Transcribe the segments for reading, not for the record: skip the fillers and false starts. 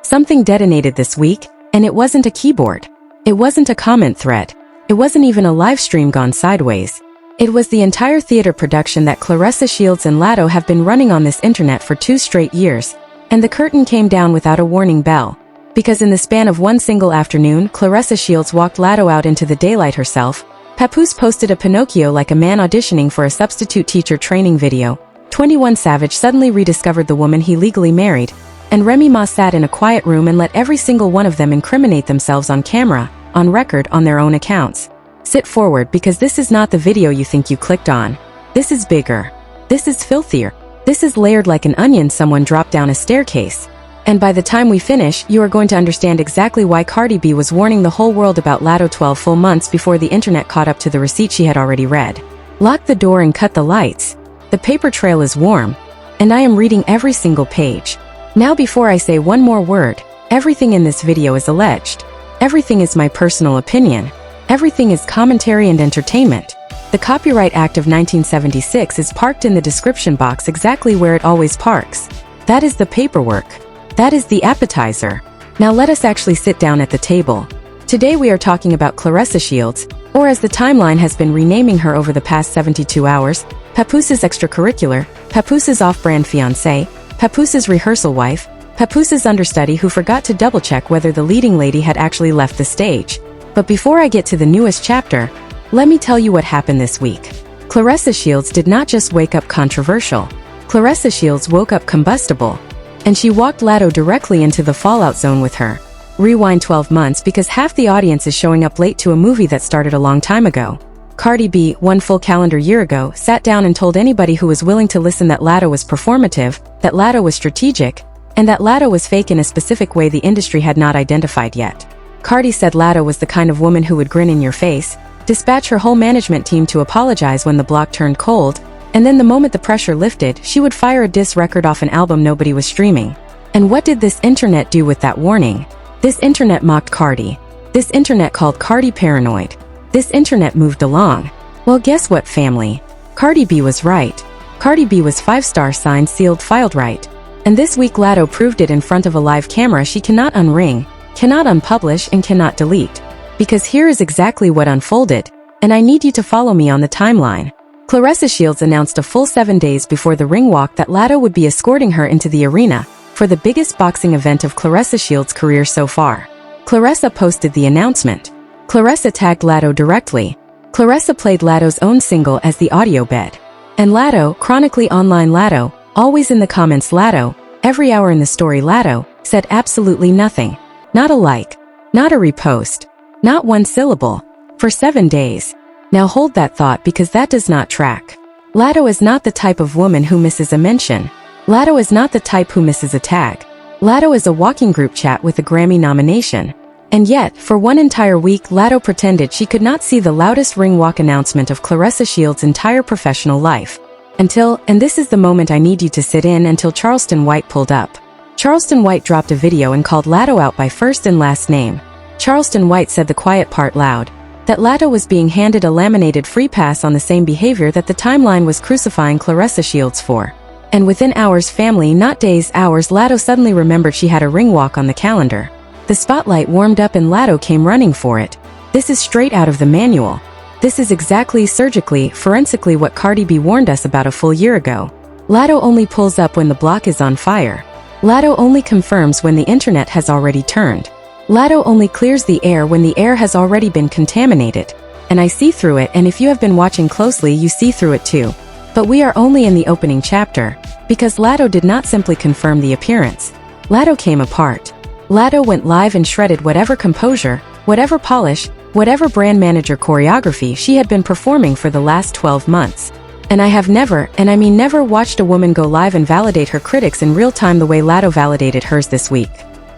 Something detonated this week, and it wasn't a keyboard. It wasn't a comment thread. It wasn't even a live stream gone sideways. It was the entire theater production that Claressa Shields and Latto have been running on this internet for 2 straight years, and the curtain came down without a warning bell. Because in the span of one single afternoon, Claressa Shields walked Latto out into the daylight herself. Papoose posted a Pinocchio like a man auditioning for a substitute teacher training video. 21 Savage suddenly rediscovered the woman he legally married, and Remy Ma sat in a quiet room and let every single one of them incriminate themselves on camera, on record, on their own accounts. Sit forward, because this is not the video you think you clicked on. This is bigger. This is filthier. This is layered like an onion someone dropped down a staircase. And by the time we finish, you are going to understand exactly why Cardi B was warning the whole world about Latto 12 full months before the internet caught up to the receipt she had already read. Lock the door and cut the lights. The paper trail is warm, and I am reading every single page. Now, before I say one more word, everything in this video is alleged. Everything is my personal opinion. Everything is commentary and entertainment. The Copyright Act of 1976 is parked in the description box exactly where it always parks. That is the paperwork. That is the appetizer. Now let us actually sit down at the table. Today we are talking about Claressa Shields, or as the timeline has been renaming her over the past 72 hours, Papoose's extracurricular, Papoose's off-brand fiancée, Papoose's rehearsal wife, Papoose's understudy who forgot to double-check whether the leading lady had actually left the stage. But before I get to the newest chapter, let me tell you what happened this week. Claressa Shields did not just wake up controversial. Claressa Shields woke up combustible. And she walked Latto directly into the fallout zone with her. Rewind 12 months, because half the audience is showing up late to a movie that started a long time ago. Cardi B, 1 full calendar year ago, sat down and told anybody who was willing to listen that Latto was performative, that Latto was strategic, and that Latto was fake in a specific way the industry had not identified yet. Cardi said Latto was the kind of woman who would grin in your face, dispatch her whole management team to apologize when the block turned cold, and then the moment the pressure lifted, she would fire a diss record off an album nobody was streaming. And what did this internet do with that warning? This internet mocked Cardi. This internet called Cardi paranoid. This internet moved along. Well, guess what, family? Cardi B was right. Cardi B was 5-star signed, sealed, filed right. And this week Latto proved it in front of a live camera she cannot unring, cannot unpublish, and cannot delete. Because here is exactly what unfolded, and I need you to follow me on the timeline. Claressa Shields announced a full 7 days before the ring walk that Latto would be escorting her into the arena for the biggest boxing event of Claressa Shields' career so far. Claressa posted the announcement. Claressa tagged Latto directly. Claressa played Latto's own single as the audio bed. And Latto, chronically online Latto, always in the comments Latto, every hour in the story Latto, said absolutely nothing. Not a like. Not a repost. Not one syllable. For 7 days. Now hold that thought, because that does not track. Latto is not the type of woman who misses a mention. Latto is not the type who misses a tag. Latto is a walking group chat with a Grammy nomination. And yet, for one entire week, Latto pretended she could not see the loudest ring walk announcement of Claressa Shields' entire professional life. Until, and this is the moment I need you to sit in, until Charleston White pulled up. Charleston White dropped a video and called Latto out by first and last name. Charleston White said the quiet part loud. That Latto was being handed a laminated free pass on the same behavior that the timeline was crucifying Claressa Shields for. And within hours, family, not days, hours, Latto suddenly remembered she had a ring walk on the calendar. The spotlight warmed up and Latto came running for it. This is straight out of the manual. This is exactly, surgically, forensically what Cardi B warned us about a full year ago. Latto only pulls up when the block is on fire. Latto only confirms when the internet has already turned. Latto only clears the air when the air has already been contaminated. And I see through it, and if you have been watching closely, you see through it too. But we are only in the opening chapter, because Latto did not simply confirm the appearance. Latto came apart. Latto went live and shredded whatever composure, whatever polish, whatever brand manager choreography she had been performing for the last 12 months. And I have never, and I mean never, watched a woman go live and validate her critics in real time the way Latto validated hers this week.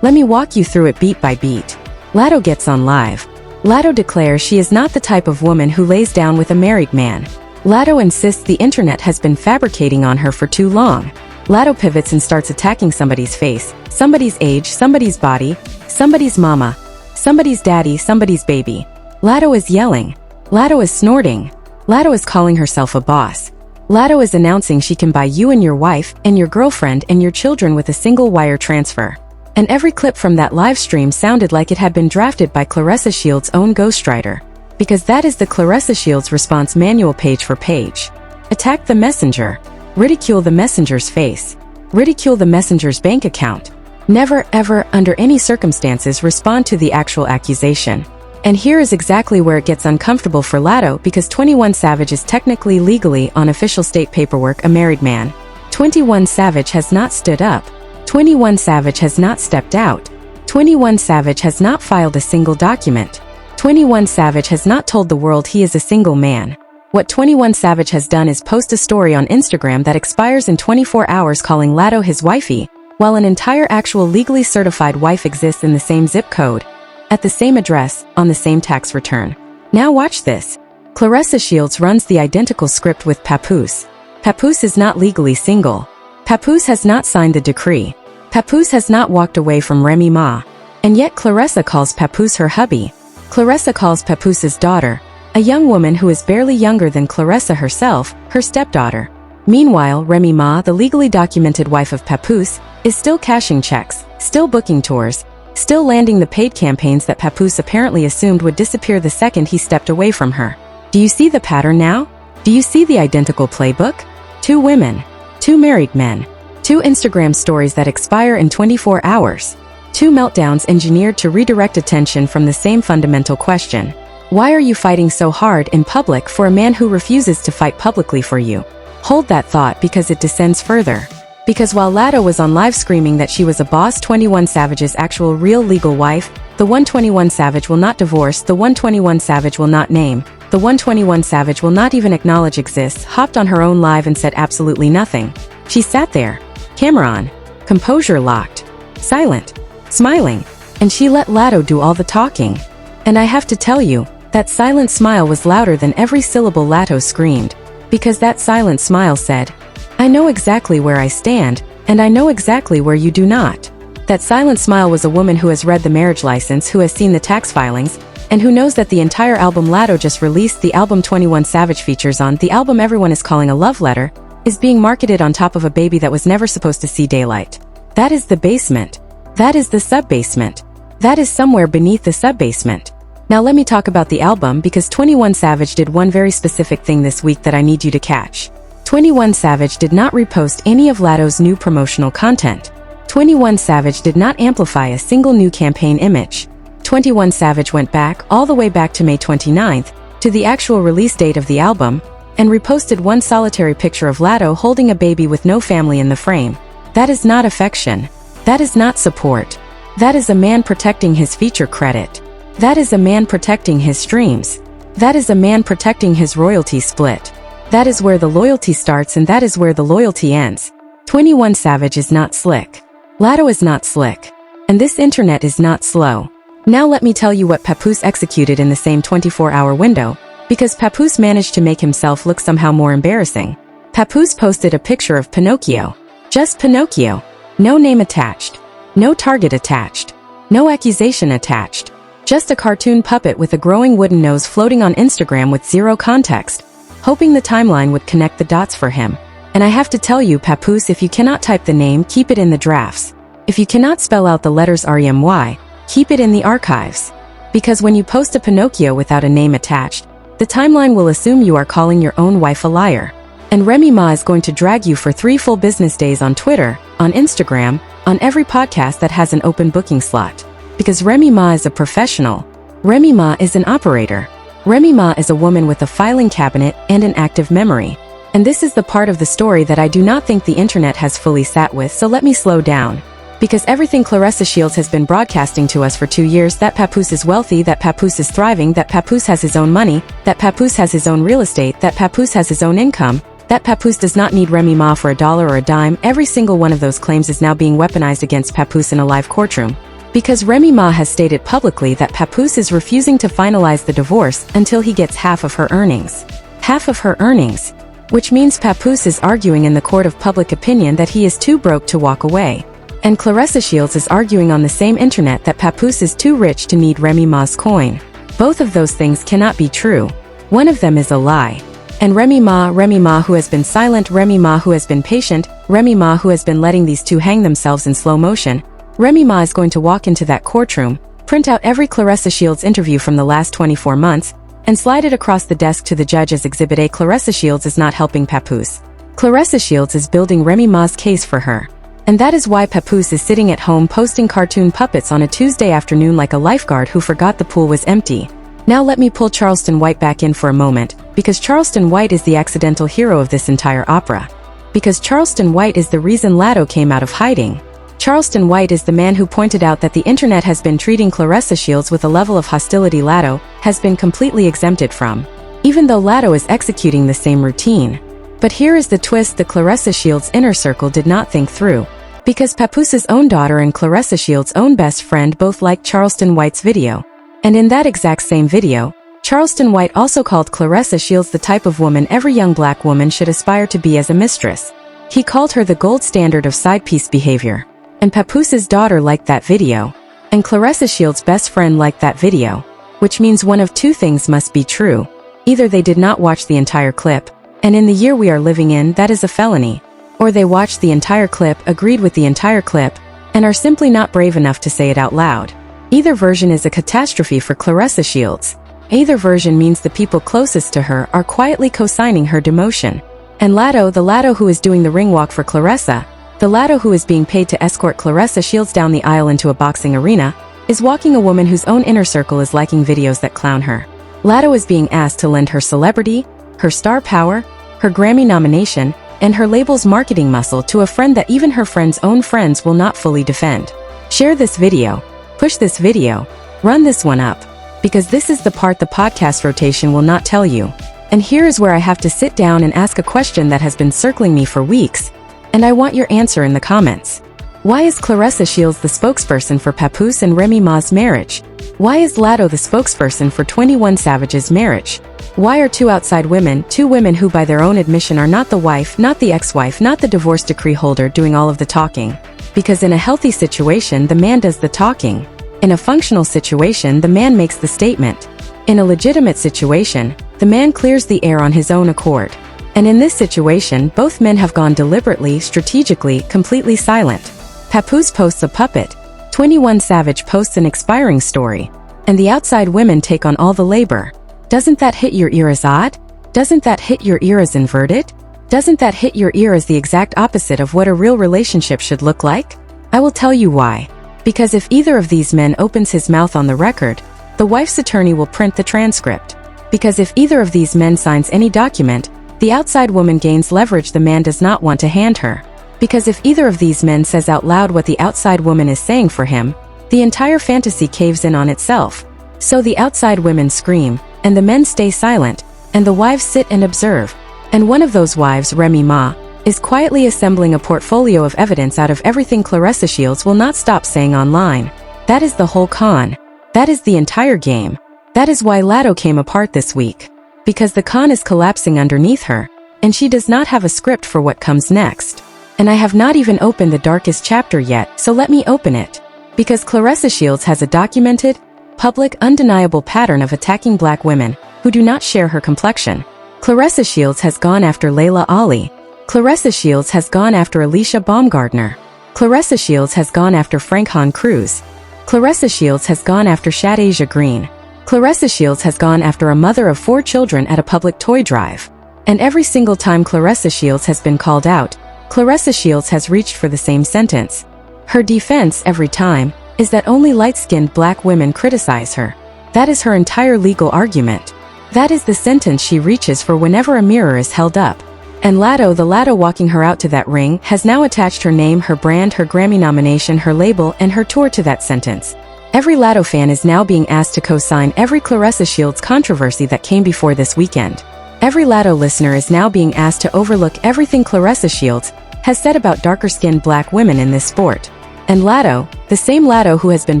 Let me walk you through it beat by beat. Latto gets on live. Latto declares she is not the type of woman who lays down with a married man. Latto insists the internet has been fabricating on her for too long. Latto pivots and starts attacking somebody's face, somebody's age, somebody's body, somebody's mama, somebody's daddy, somebody's baby. Latto is yelling. Latto is snorting. Latto is calling herself a boss. Latto is announcing she can buy you and your wife and your girlfriend and your children with a single wire transfer. And every clip from that live stream sounded like it had been drafted by Claressa Shields' own ghostwriter. Because that is the Claressa Shields response manual page for page. Attack the messenger. Ridicule the messenger's face. Ridicule the messenger's bank account. Never, ever, under any circumstances respond to the actual accusation. And here is exactly where it gets uncomfortable for Latto, because 21 Savage is technically legally on official state paperwork a married man. 21 Savage has not stood up. 21 Savage has not stepped out. 21 Savage has not filed a single document. 21 Savage has not told the world he is a single man. What 21 Savage has done is post a story on Instagram that expires in 24 hours calling Latto his wifey, while an entire actual legally certified wife exists in the same zip code, at the same address, on the same tax return. Now watch this. Claressa Shields runs the identical script with Papoose. Papoose is not legally single. Papoose has not signed the decree. Papoose has not walked away from Remy Ma. And yet Claressa calls Papoose her hubby. Claressa calls Papoose's daughter, a young woman who is barely younger than Claressa herself, her stepdaughter. Meanwhile, Remy Ma, the legally documented wife of Papoose, is still cashing checks, still booking tours, still landing the paid campaigns that Papoose apparently assumed would disappear the second he stepped away from her. Do you see the pattern now? Do you see the identical playbook? 2 women, 2 married men, 2 Instagram stories that expire in 24 hours, 2 meltdowns engineered to redirect attention from the same fundamental question. Why are you fighting so hard in public for a man who refuses to fight publicly for you? Hold that thought, because it descends further. Because while Latto was on live screaming that she was a boss 21 Savage's actual real legal wife, the 121 Savage will not divorce, the 121 Savage will not name, the 121 Savage will not even acknowledge exists, hopped on her own live and said absolutely nothing. She sat there, camera on, composure locked, silent, smiling, and she let Latto do all the talking. And I have to tell you, that silent smile was louder than every syllable Latto screamed. Because that silent smile said, I know exactly where I stand, and I know exactly where you do not. That silent smile was a woman who has read the marriage license, who has seen the tax filings, and who knows that the entire album Latto just released, the album 21 Savage features on, the album everyone is calling a love letter, is being marketed on top of a baby that was never supposed to see daylight. That is the basement. That is the sub-basement. That is somewhere beneath the sub-basement. Now let me talk about the album, because 21 Savage did one very specific thing this week that I need you to catch. 21 Savage did not repost any of Latto's new promotional content. 21 Savage did not amplify a single new campaign image. 21 Savage went back, all the way back to May 29th, to the actual release date of the album, and reposted one solitary picture of Latto holding a baby with no family in the frame. That is not affection. That is not support. That is a man protecting his feature credit. That is a man protecting his streams. That is a man protecting his royalty split. That is where the loyalty starts and that is where the loyalty ends. 21 Savage is not slick. Latto is not slick. And this internet is not slow. Now let me tell you what Papoose executed in the same 24-hour window, because Papoose managed to make himself look somehow more embarrassing. Papoose posted a picture of Pinocchio. Just Pinocchio. No name attached. No target attached. No accusation attached. Just a cartoon puppet with a growing wooden nose floating on Instagram with zero context, hoping the timeline would connect the dots for him. And I have to tell you, Papoose, if you cannot type the name, keep it in the drafts. If you cannot spell out the letters REMY, keep it in the archives. Because when you post a Pinocchio without a name attached, the timeline will assume you are calling your own wife a liar. And Remy Ma is going to drag you for 3 full business days on Twitter, on Instagram, on every podcast that has an open booking slot. Because Remy Ma is a professional. Remy Ma is an operator. Remy Ma is a woman with a filing cabinet and an active memory. And this is the part of the story that I do not think the internet has fully sat with, so let me slow down. Because everything Claressa Shields has been broadcasting to us for 2 years, that Papoose is wealthy, that Papoose is thriving, that Papoose has his own money, that Papoose has his own real estate, that Papoose has his own income, that Papoose does not need Remy Ma for a dollar or a dime, every single one of those claims is now being weaponized against Papoose in a live courtroom. Because Remy Ma has stated publicly that Papoose is refusing to finalize the divorce until he gets half of her earnings. Half of her earnings. Which means Papoose is arguing in the court of public opinion that he is too broke to walk away. And Claressa Shields is arguing on the same internet that Papoose is too rich to need Remy Ma's coin. Both of those things cannot be true. One of them is a lie. And Remy Ma who has been silent, Remy Ma who has been patient, Remy Ma who has been letting these two hang themselves in slow motion, Remy Ma is going to walk into that courtroom, print out every Claressa Shields interview from the last 24 months, and slide it across the desk to the judge as Exhibit A. Claressa Shields is not helping Papoose. Claressa Shields is building Remy Ma's case for her. And that is why Papoose is sitting at home posting cartoon puppets on a Tuesday afternoon like a lifeguard who forgot the pool was empty. Now let me pull Charleston White back in for a moment, because Charleston White is the accidental hero of this entire opera. Because Charleston White is the reason Latto came out of hiding. Charleston White is the man who pointed out that the internet has been treating Claressa Shields with a level of hostility Latto has been completely exempted from, even though Latto is executing the same routine. But here is the twist the Claressa Shields inner circle did not think through. Because Papoose's own daughter and Claressa Shields' own best friend both liked Charleston White's video. And in that exact same video, Charleston White also called Claressa Shields the type of woman every young black woman should aspire to be as a mistress. He called her the gold standard of side piece behavior. And Papoose's daughter liked that video. And Claressa Shields' best friend liked that video. Which means one of two things must be true. Either they did not watch the entire clip, and in the year we are living in, that is a felony. Or they watched the entire clip, agreed with the entire clip, and are simply not brave enough to say it out loud. Either version is a catastrophe for Claressa Shields. Either version means the people closest to her are quietly co-signing her demotion. And Latto, the Latto who is doing the ring walk for Claressa, the Latto who is being paid to escort Claressa Shields down the aisle into a boxing arena, is walking a woman whose own inner circle is liking videos that clown her. Latto is being asked to lend her celebrity, her star power, her Grammy nomination, and her label's marketing muscle to a friend that even her friend's own friends will not fully defend. Share this video, push this video, run this one up, because this is the part the podcast rotation will not tell you. And here is where I have to sit down and ask a question that has been circling me for weeks, and I want your answer in the comments. Why is Claressa Shields the spokesperson for Papoose and Remy Ma's marriage? Why is Latto the spokesperson for 21 Savage's marriage? Why are two outside women, two women who by their own admission are not the wife, not the ex-wife, not the divorce decree holder doing all of the talking? Because in a healthy situation, the man does the talking. In a functional situation, the man makes the statement. In a legitimate situation, the man clears the air on his own accord. And in this situation, both men have gone deliberately, strategically, completely silent. Papoose posts a puppet, 21 Savage posts an expiring story, and the outside women take on all the labor. Doesn't that hit your ear as odd? Doesn't that hit your ear as inverted? Doesn't that hit your ear as the exact opposite of what a real relationship should look like? I will tell you why. Because if either of these men opens his mouth on the record, the wife's attorney will print the transcript. Because if either of these men signs any document, the outside woman gains leverage the man does not want to hand her. Because if either of these men says out loud what the outside woman is saying for him, the entire fantasy caves in on itself. So the outside women scream, and the men stay silent, and the wives sit and observe. And one of those wives, Remy Ma, is quietly assembling a portfolio of evidence out of everything Claressa Shields will not stop saying online. That is the whole con. That is the entire game. That is why Latto came apart this week. Because the con is collapsing underneath her, and she does not have a script for what comes next. And I have not even opened the darkest chapter yet, so let me open it. Because Claressa Shields has a documented, public, undeniable pattern of attacking black women who do not share her complexion. Claressa Shields has gone after Layla Ali. Claressa Shields has gone after Alicia Baumgardner. Claressa Shields has gone after Frank Han Cruz. Claressa Shields has gone after Shadasia Green. Claressa Shields has gone after a mother of 4 children at a public toy drive. And every single time Claressa Shields has been called out, Claressa Shields has reached for the same sentence. Her defense every time is that only light-skinned black women criticize her. That is her entire legal argument. That is the sentence she reaches for whenever a mirror is held up. And Latto, the Latto walking her out to that ring, has now attached her name, her brand, her Grammy nomination, her label, and her tour to that sentence. Every Latto fan is now being asked to co-sign every Claressa Shields controversy that came before this weekend. Every Latto listener is now being asked to overlook everything Claressa Shields has said about darker-skinned black women in this sport. And Latto, the same Latto who has been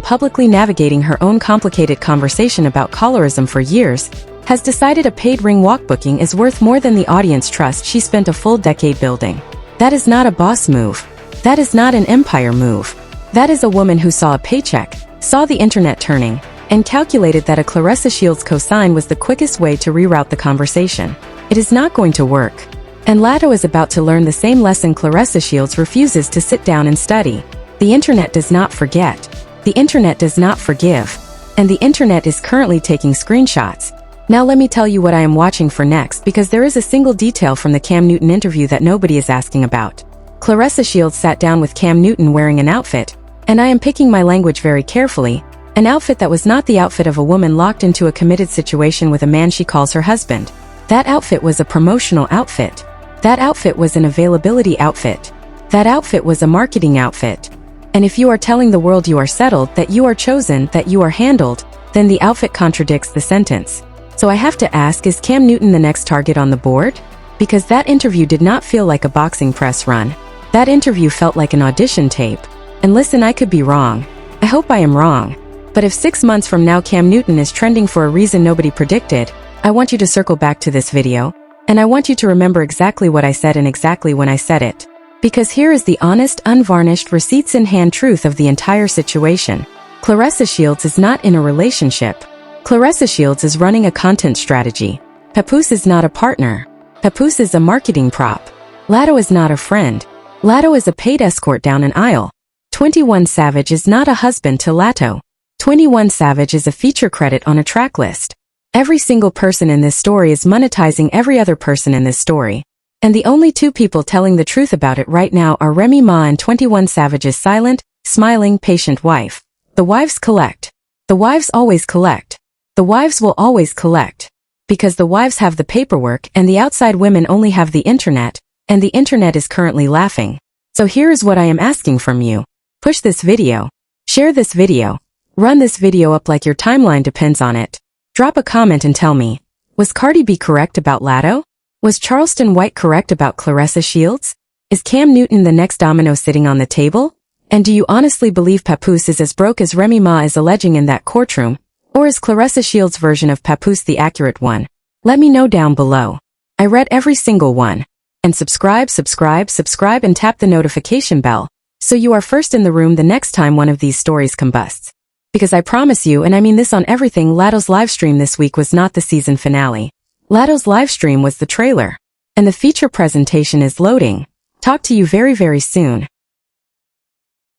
publicly navigating her own complicated conversation about colorism for years, has decided a paid ring walk booking is worth more than the audience trust she spent a full decade building. That is not a boss move. That is not an empire move. That is a woman who saw a paycheck, saw the internet turning, and calculated that a Claressa Shields cosign was the quickest way to reroute the conversation. It is not going to work. And Latto is about to learn the same lesson Claressa Shields refuses to sit down and study. The internet does not forget. The internet does not forgive. And the internet is currently taking screenshots. Now let me tell you what I am watching for next, because there is a single detail from the Cam Newton interview that nobody is asking about. Claressa Shields sat down with Cam Newton wearing an outfit, and I am picking my language very carefully, an outfit that was not the outfit of a woman locked into a committed situation with a man she calls her husband. That outfit was a promotional outfit. That outfit was an availability outfit. That outfit was a marketing outfit. And if you are telling the world you are settled, that you are chosen, that you are handled, then the outfit contradicts the sentence. So I have to ask, is Cam Newton the next target on the board? Because that interview did not feel like a boxing press run. That interview felt like an audition tape. And listen, I could be wrong. I hope I am wrong. But if 6 months from now Cam Newton is trending for a reason nobody predicted, I want you to circle back to this video, and I want you to remember exactly what I said and exactly when I said it. Because here is the honest, unvarnished, receipts-in-hand truth of the entire situation. Claressa Shields is not in a relationship. Claressa Shields is running a content strategy. Papoose is not a partner. Papoose is a marketing prop. Latto is not a friend. Latto is a paid escort down an aisle. 21 Savage is not a husband to Latto. 21 Savage is a feature credit on a track list. Every single person in this story is monetizing every other person in this story. And the only two people telling the truth about it right now are Remy Ma and 21 Savage's silent, smiling, patient wife. The wives collect. The wives always collect. The wives will always collect. Because the wives have the paperwork and the outside women only have the internet, and the internet is currently laughing. So here is what I am asking from you. Push this video. Share this video. Run this video up like your timeline depends on it. Drop a comment and tell me, was Cardi B correct about Latto? Was Charleston White correct about Claressa Shields? Is Cam Newton the next domino sitting on the table? And do you honestly believe Papoose is as broke as Remy Ma is alleging in that courtroom? Or is Claressa Shields' version of Papoose the accurate one? Let me know down below. I read every single one. And subscribe and tap the notification bell, so you are first in the room the next time one of these stories combusts. Because I promise you, and I mean this on everything, Latto's livestream this week was not the season finale. Latto's livestream was the trailer. And the feature presentation is loading. Talk to you very, very soon.